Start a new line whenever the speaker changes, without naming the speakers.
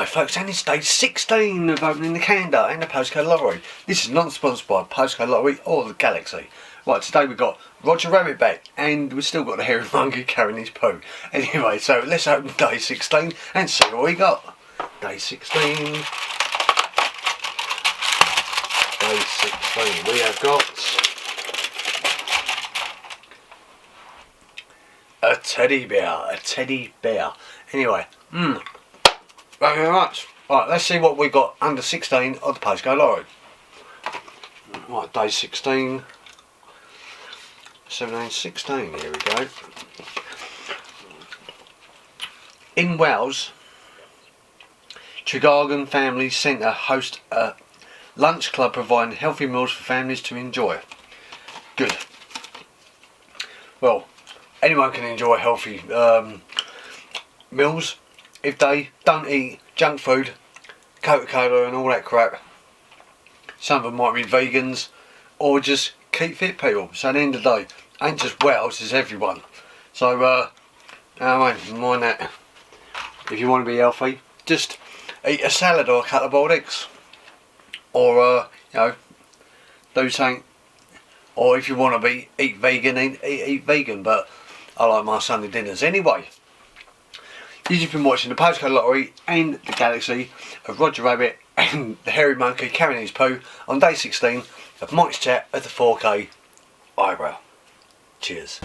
Hello folks, and it's day 16 of opening the calendar and the postcode lottery. This is not sponsored by postcode lottery or the Galaxy. Right, today we've got Roger Rabbit back and we've still got the hairy monkey carrying his poo. Anyway, so let's open day 16 and see what we got. Day 16. Day 16. We have got a teddy bear. A teddy bear. Anyway, thank you very much. Right, let's see what we got under 16 of the postcode lottery. Right, day 16. 17, 16, here we go. In Wales, Tregargan Family Centre hosts a lunch club providing healthy meals for families to enjoy. Good. Well, anyone can enjoy healthy meals if they don't eat junk food, Coca-Cola and all that crap. Some of them might be vegans or just keep fit people. So at the end of the day, ain't just Wales, it's everyone. So mind that. If you want to be healthy, just eat a salad or a couple of boiled eggs, or do something. Or if you want to eat vegan, eat vegan. But I like my Sunday dinners anyway. You've been watching the postcode lottery and the Galaxy of Roger Rabbit and the hairy monkey carrying his poo on day 16 of Mike's chat at the 4K eyebrow. Cheers.